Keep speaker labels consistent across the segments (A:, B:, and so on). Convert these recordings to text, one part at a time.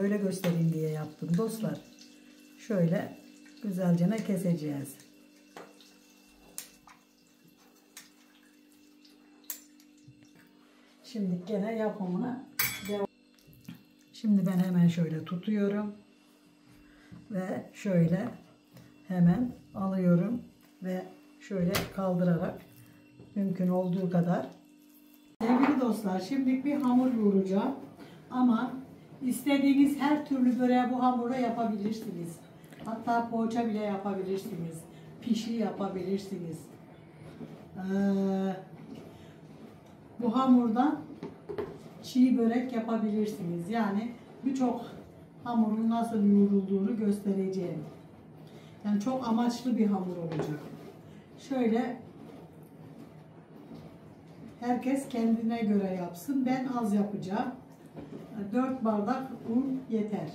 A: Böyle göstereyim diye yaptım dostlar. Şöyle güzelce keseceğiz. Şimdi gene yapımına devam. Şimdi ben hemen şöyle tutuyorum ve şöyle hemen alıyorum ve şöyle kaldırarak mümkün olduğu kadar. Sevgili dostlar, şimdi bir hamur yoğuracağım ama istediğiniz her türlü böreği bu hamurla yapabilirsiniz. Hatta poğaça bile yapabilirsiniz. Pişi yapabilirsiniz. Bu hamurdan çiğ börek yapabilirsiniz. Yani birçok hamurun nasıl yoğrulduğunu göstereceğim. Yani çok amaçlı bir hamur olacak. Şöyle herkes kendine göre yapsın. Ben az yapacağım. 4 bardak un yeter.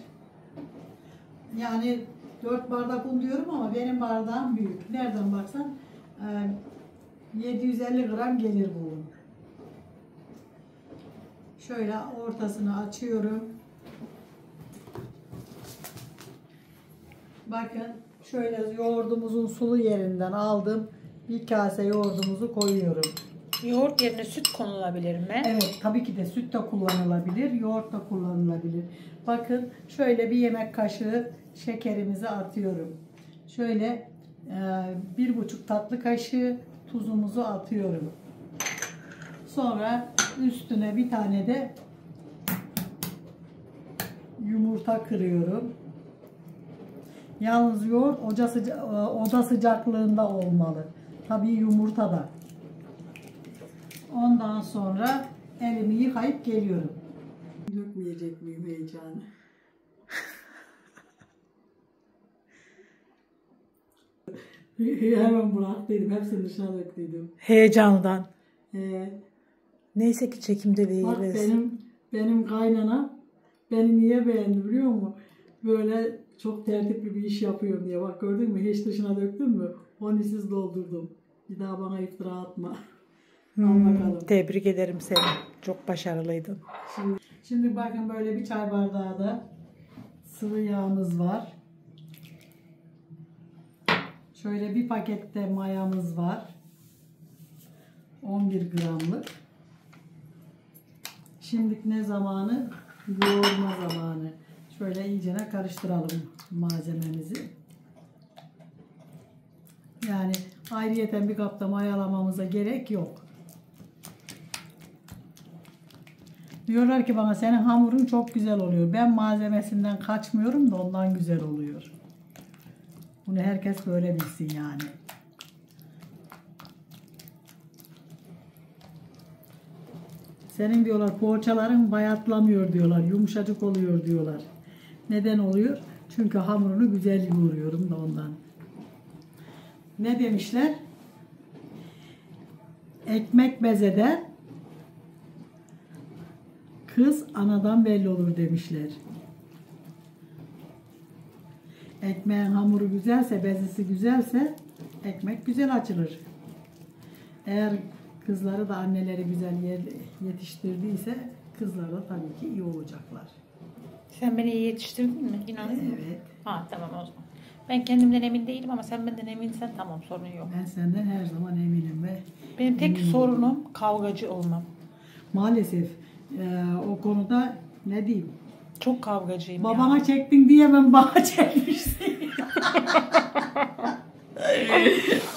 A: Yani 4 bardak un diyorum ama benim bardağım büyük. Nereden baksan 750 gram gelir bu un. Şöyle ortasını açıyorum. Bakın şöyle yoğurdumuzun sulu yerinden aldım. Bir kase yoğurdumuzu koyuyorum.
B: Yoğurt yerine süt konulabilir mi?
A: Evet, tabii ki de süt de kullanılabilir, yoğurt da kullanılabilir. Bakın şöyle bir yemek kaşığı şekerimizi atıyorum. Şöyle 1,5 tatlı kaşığı tuzumuzu atıyorum. Sonra üstüne bir tane de yumurta kırıyorum. Yalnız yoğurt oda sıcaklığında olmalı. Tabii yumurta da. Ondan sonra elimi yıkayıp geliyorum. Dökmeyecek miyim heyecanı? Hemen bırak dedim. Hepsini dışına döktüydüm.
B: Heyecandan. Neyse ki çekimde değiliz.
A: Bak benim kaynana beni niye beğendi biliyor musun? Böyle çok tertipli bir iş yapıyorum diye. Bak gördün mü? Hiç dışına döktün mü? Onu siz doldurdum. Bir daha bana iftira atma.
B: Tebrik ederim seni. Çok başarılıydın.
A: Şimdi bakın böyle bir çay bardağı da sıvı yağımız var. Şöyle bir pakette mayamız var. 11 gramlık. Şimdi ne zamanı? Yoğurma zamanı. Şöyle iyicene karıştıralım malzememizi. Yani ayrıyeten bir kapta mayalamamıza gerek yok. Diyorlar ki bana senin hamurun çok güzel oluyor. Ben malzemesinden kaçmıyorum da ondan güzel oluyor. Bunu herkes böyle bilsin yani. Senin diyorlar poğaçaların bayatlamıyor diyorlar. Yumuşacık oluyor diyorlar. Neden oluyor? Çünkü hamurunu güzel yoğuruyorum da ondan. Ne demişler? Ekmek bezeden kız anadan belli olur demişler. Ekmeğin hamuru güzelse, bezesi güzelse ekmek güzel açılır. Eğer kızları da anneleri güzel yetiştirdiyse kızlar da tabii ki iyi olacaklar.
B: Sen beni iyi yetiştirdin mi? İnanın mı?
A: Evet.
B: Ha tamam o zaman. Ben kendimden emin değilim ama sen benden eminsen tamam sorun yok.
A: Ben senden her zaman eminim ve
B: benim tek sorunum kavgacı olmam.
A: Maalesef o konuda ne diyeyim?
B: Çok kavgacıyım.
A: Babana ya. Çektin diyemem, bana çekmişsin.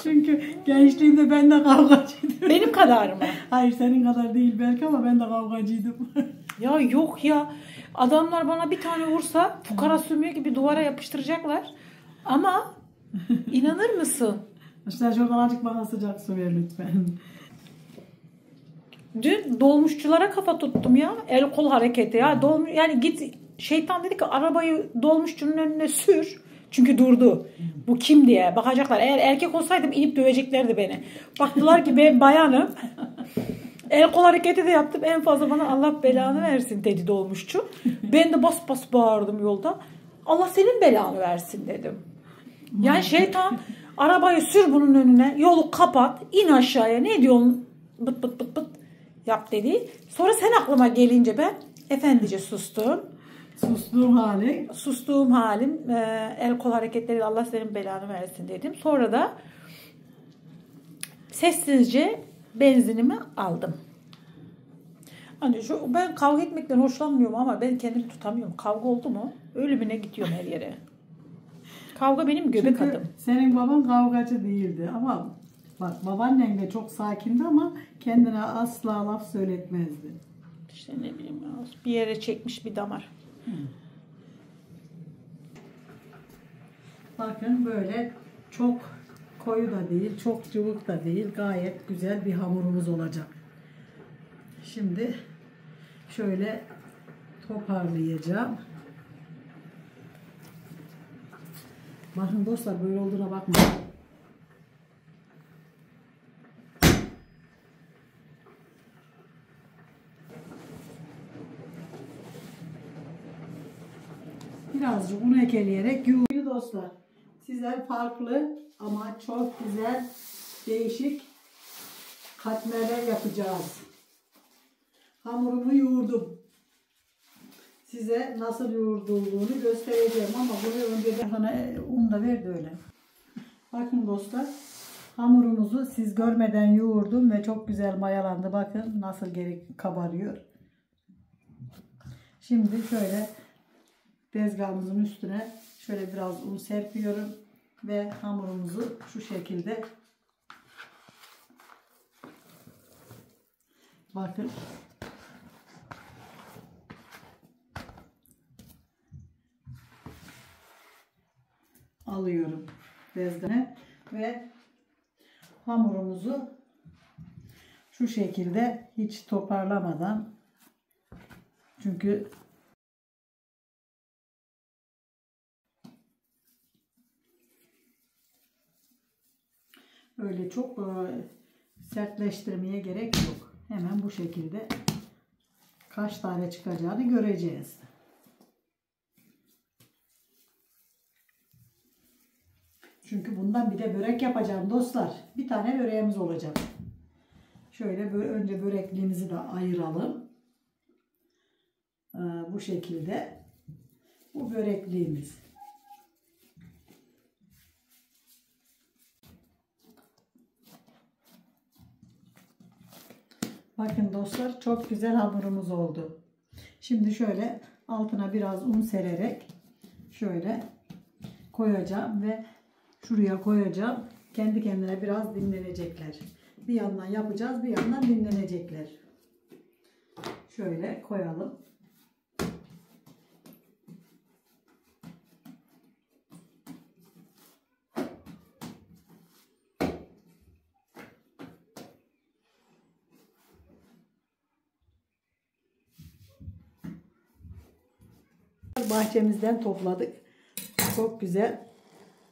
A: Çünkü gençliğimde ben de kavgacıydım.
B: Benim kadar mı?
A: Hayır senin kadar değil belki ama ben de kavgacıydım.
B: Ya yok ya. Adamlar bana bir tane vursa fukara sümüğü gibi duvara yapıştıracaklar. Ama inanır mısın?
A: İşte şuradan azıcık bana sıcak su ver lütfen.
B: Dün dolmuşçulara kafa tuttum ya. El kol hareketi ya. Yani git şeytan dedi ki arabayı dolmuşçunun önüne sür. Çünkü durdu. Bu kim diye bakacaklar. Eğer erkek olsaydım inip döveceklerdi beni. Baktılar ki ben bayanım. El kol hareketi de yaptım. En fazla bana Allah belanı versin dedi dolmuşçu. Ben de bas bas bağırdım yolda. Allah senin belanı versin dedim. Yani şeytan arabayı sür bunun önüne. Yolu kapat. İn aşağıya. Ne diyorsun? Bıt bıt bıt bıt yap dedi. Sonra sen aklıma gelince ben efendice sustum.
A: Sustuğum hali.
B: Sustuğum halim, el kol hareketleriyle Allah senin belanı versin dedim. Sonra da sessizce benzinimi aldım. Hani ben kavga etmekten hoşlanmıyorum ama ben kendimi tutamıyorum. Kavga oldu mu ölümüne gidiyorum her yere. Kavga benim göbek
A: Çünkü
B: adım.
A: senin baban kavgacı değildi ama bak babaannen de çok sakindi ama kendine asla laf söyletmezdi.
B: İşte ne bileyim ya, bir yere çekmiş bir damar.
A: Bakın böyle çok koyu da değil, çok cıvık da değil. Gayet güzel bir hamurumuz olacak. Şimdi şöyle toparlayacağım. Bakın dostlar böyle olduğuna bakmayın. Birazcık un ekleyerek yoğuruyor dostlar. Size farklı ama çok güzel değişik katmerler yapacağız. Hamurumu yoğurdum. Size nasıl yoğrulduğunu göstereceğim ama bunu önceden bana un da verdi öyle. Bakın dostlar, hamurumuzu siz görmeden yoğurdum ve çok güzel mayalandı. Bakın nasıl geri kabarıyor. Şimdi şöyle tezgahımızın üstüne şöyle biraz un serpiyorum ve hamurumuzu şu şekilde bakın alıyorum tezgaha ve hamurumuzu şu şekilde hiç toparlamadan, çünkü öyle çok sertleştirmeye gerek yok. Hemen bu şekilde kaç tane çıkacağını göreceğiz. Çünkü bundan bir de börek yapacağım dostlar. Bir tane böreğimiz olacak. Şöyle önce börekliğimizi de ayıralım. Bu şekilde. Bu börekliğimiz. Bakın dostlar çok güzel hamurumuz oldu. Şimdi şöyle altına biraz un sererek şöyle koyacağım ve şuraya koyacağım. Kendi kendine biraz dinlenecekler. Bir yandan yapacağız, bir yandan dinlenecekler. Şöyle koyalım. Bahçemizden topladık. Çok güzel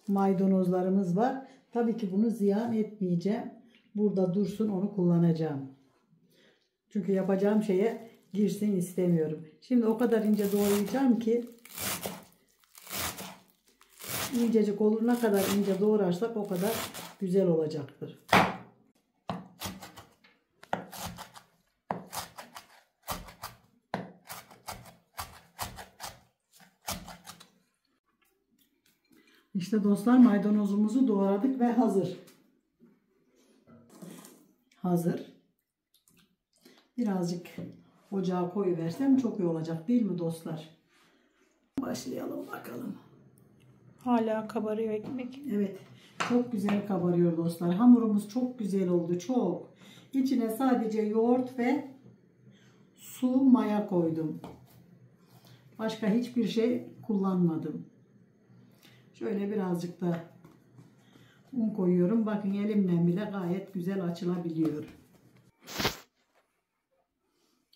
A: maydanozlarımız var. Tabii ki bunu ziyan etmeyeceğim. Burada dursun, onu kullanacağım. Çünkü yapacağım şeye girsin istemiyorum. Şimdi o kadar ince doğrayacağım ki incecik olur. Ne kadar ince doğrarsak o kadar güzel olacaktır. İşte dostlar maydanozumuzu doğradık ve hazır. Hazır. Birazcık ocağa koyuversem çok iyi olacak değil mi dostlar? Başlayalım bakalım.
B: Hala kabarıyor ekmek.
A: Evet. Çok güzel kabarıyor dostlar. Hamurumuz çok güzel oldu. Çok. İçine sadece yoğurt ve su, maya koydum. Başka hiçbir şey kullanmadım. Şöyle birazcık da un koyuyorum. Bakın elimle bile gayet güzel açılabiliyor.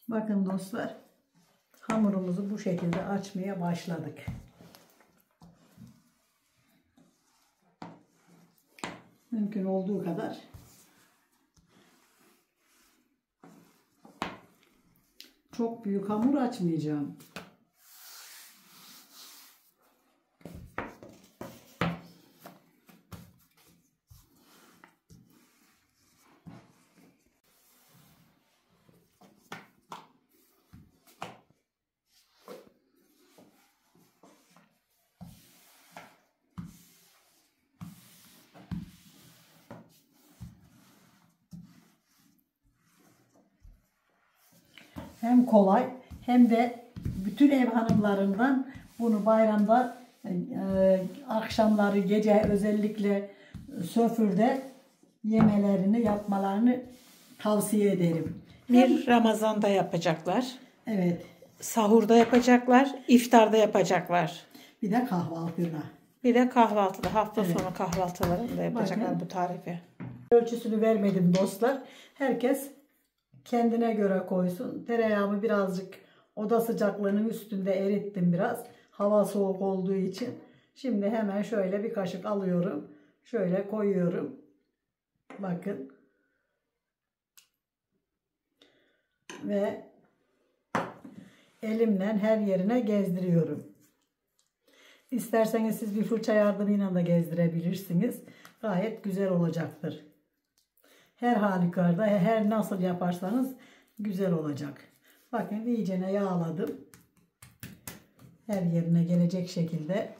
A: Bakın dostlar. Hamurumuzu bu şekilde açmaya başladık. Mümkün olduğu kadar çok büyük hamur açmayacağım. hem kolay hem de bütün ev hanımlarından bunu bayramda akşamları, gece özellikle sofrada yemelerini yapmalarını tavsiye ederim.
B: Bir Ramazan'da yapacaklar.
A: Evet.
B: Sahurda yapacaklar. İftarda yapacaklar.
A: Bir de kahvaltıda.
B: Bir de kahvaltıda. Hafta sonu kahvaltılarında yapacaklar. Bakın, bu tarifi.
A: Ölçüsünü vermedim dostlar. Herkes kendine göre koysun. Tereyağımı birazcık oda sıcaklığının üstünde erittim biraz. Hava soğuk olduğu için. Şimdi hemen şöyle bir kaşık alıyorum. Şöyle koyuyorum. Bakın. Ve elimle her yerine gezdiriyorum. İsterseniz siz bir fırça yardımıyla da gezdirebilirsiniz. Gayet güzel olacaktır. Her halükarda, her nasıl yaparsanız güzel olacak. Bakın iyicene yağladım. Her yerine gelecek şekilde.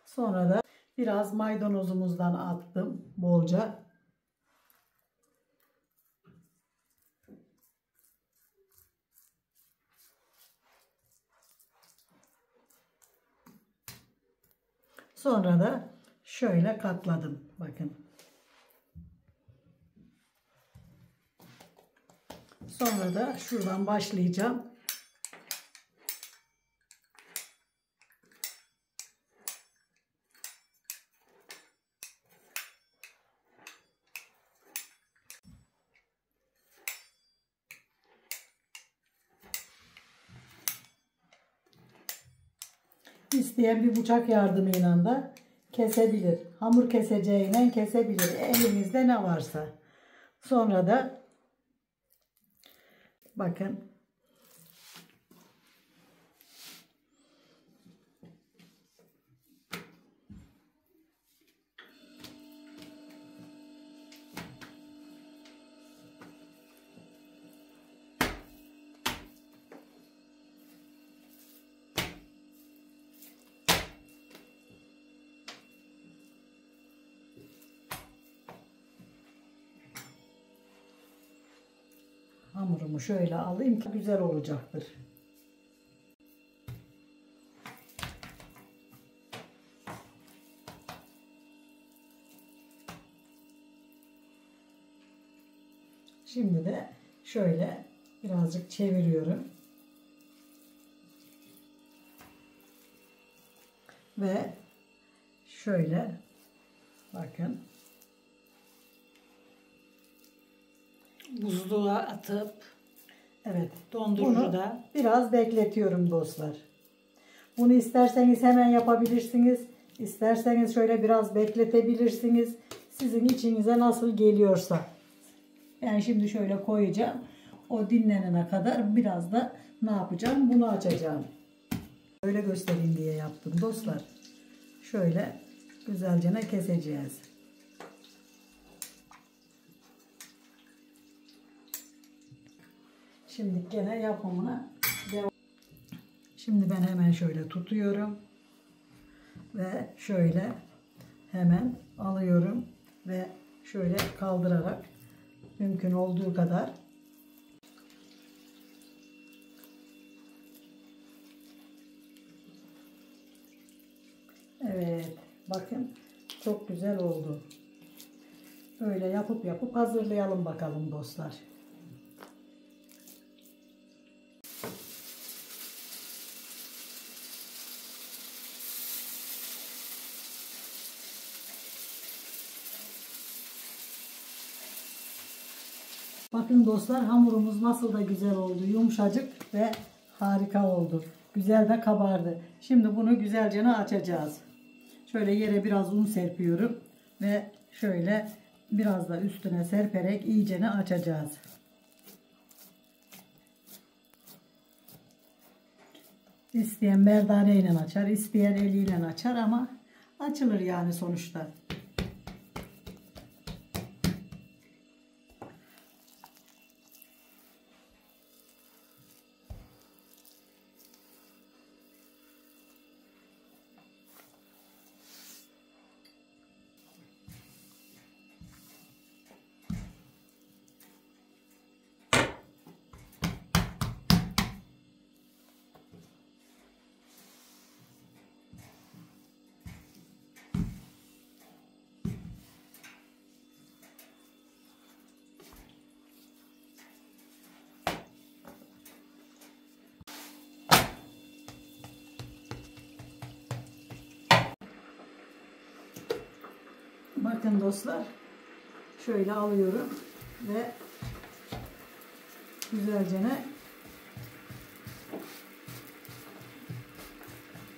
A: Sonra da biraz maydanozumuzdan attım bolca. Sonra da şöyle katladım. Bakın. Sonra da şuradan başlayacağım. İsteyen bir bıçak yardımıyla da kesebilir. Hamur keseceğiyle kesebilir. Elinizde ne varsa. Sonra da bakın. Hamurumu şöyle alayım ki güzel olacaktır. Şimdi de şöyle birazcık çeviriyorum. Ve şöyle bakın.
B: Buzluğa atıp
A: Evet,
B: dondurucuda
A: biraz bekletiyorum dostlar. Bunu isterseniz hemen yapabilirsiniz. İsterseniz şöyle biraz bekletebilirsiniz. Sizin içinize nasıl geliyorsa. Yani şimdi şöyle koyacağım. O dinlenene kadar biraz da ne yapacağım? Bunu açacağım. Böyle göstereyim diye yaptım dostlar. Şöyle güzelce keseceğiz. Şimdi gene yapımına devam. Şimdi ben hemen şöyle tutuyorum. Ve şöyle hemen alıyorum. Ve şöyle kaldırarak mümkün olduğu kadar evet, bakın çok güzel oldu. Böyle yapıp hazırlayalım bakalım dostlar. Bakın dostlar, hamurumuz nasıl da güzel oldu. Yumuşacık ve harika oldu. Güzel de kabardı. Şimdi bunu güzelce açacağız. Şöyle yere biraz un serpiyorum. Ve şöyle biraz da üstüne serperek iyicene açacağız. İsteyen merdaneyle açar, isteyen eliyle açar ama açılır yani sonuçta. Bakın dostlar. Şöyle alıyorum ve güzelce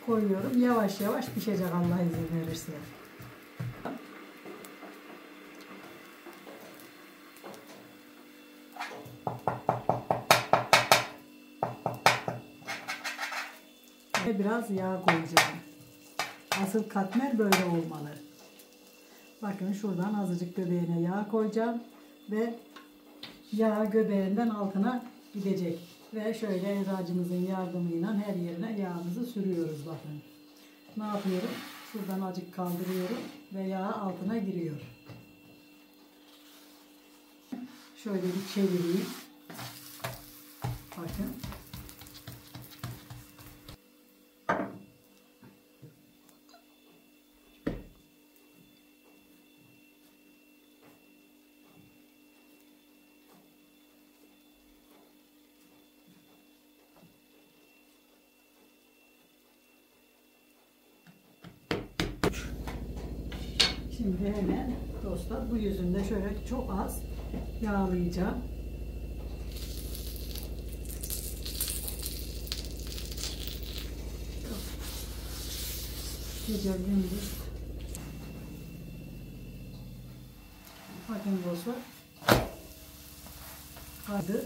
A: koyuyorum. Yavaş yavaş pişecek Allah izin verirse. Biraz yağ koyacağım. Asıl katmer böyle olmalı. Bakın şuradan azıcık göbeğine yağ koyacağım ve yağ göbeğinden altına gidecek. Ve şöyle eczacımızın yardımıyla her yerine yağımızı sürüyoruz bakın. Ne yapıyorum? Şuradan azıcık kaldırıyorum ve yağ altına giriyor. Şöyle bir çevireyim. Bakın. Şimdi hemen dostlar bu yüzünde şöyle çok az yağlayacağım. Gece gündüz. Bakın dostlar. Hadi.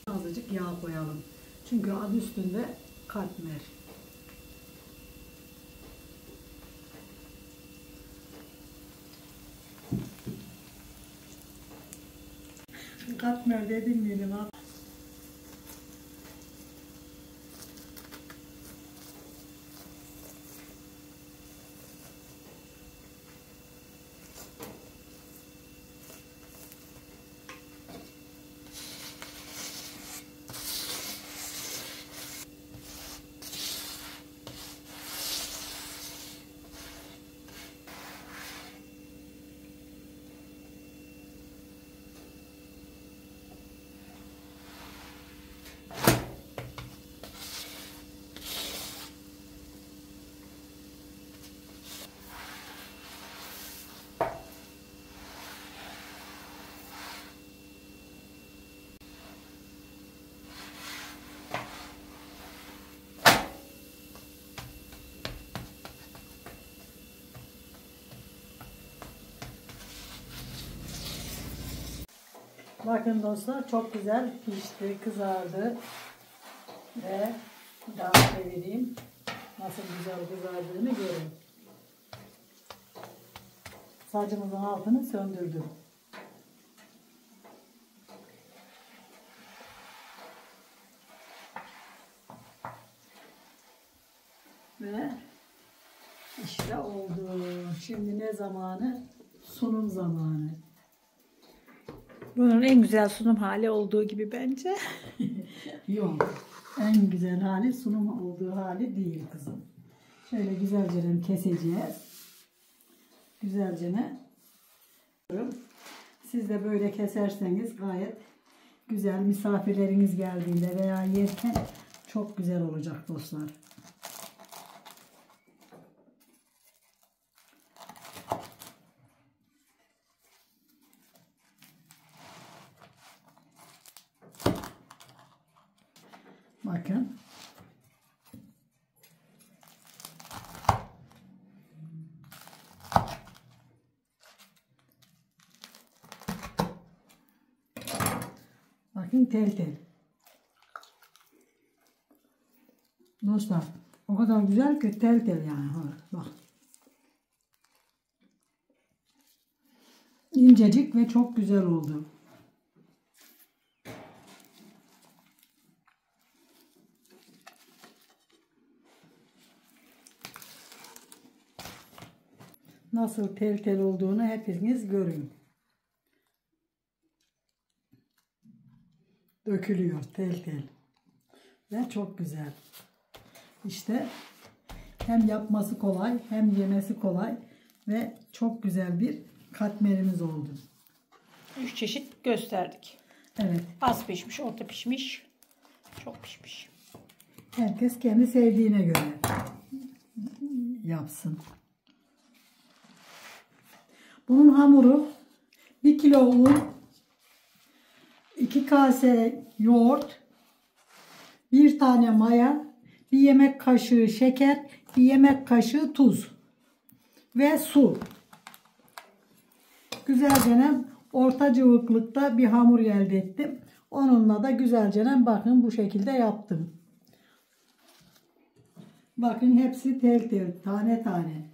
A: Azıcık yağ koyalım. Çünkü adı üstünde katmer. Katmer dedim miydim abi? Bakın dostlar çok güzel pişti, kızardı ve daha çevireyim. Nasıl güzel kızardığını görün. Sacımızın altını söndürdüm. Ve işte oldu. Şimdi ne zamanı? Sunum zamanı.
B: Bunun en güzel sunum hali olduğu gibi bence.
A: Yok. En güzel hali sunum olduğu hali değil kızım. Şöyle güzelce keseceğiz. Güzelce. Siz de böyle keserseniz gayet güzel, misafirleriniz geldiğinde veya yerken çok güzel olacak dostlar. Bakın. Bakın tel tel. Dostlar o kadar güzel ki tel tel yani. Bak. İncecik ve çok güzel oldu. Nasıl tel tel olduğunu hepiniz görün. Dökülüyor tel tel. Ve çok güzel. İşte hem yapması kolay hem yemesi kolay ve çok güzel bir katmerimiz oldu.
B: 3 çeşit gösterdik.
A: Evet.
B: Az pişmiş, orta pişmiş, çok pişmiş.
A: Herkes kendi sevdiğine göre yapsın. Bunun hamuru 1 kilo un, 2 kase yoğurt, 1 tane maya, 1 yemek kaşığı şeker, 1 yemek kaşığı tuz ve su. Güzelce orta cıvıklıkta bir hamur elde ettim. Onunla da güzelce bakın bu şekilde yaptım. Bakın hepsi tel tel, tane tane.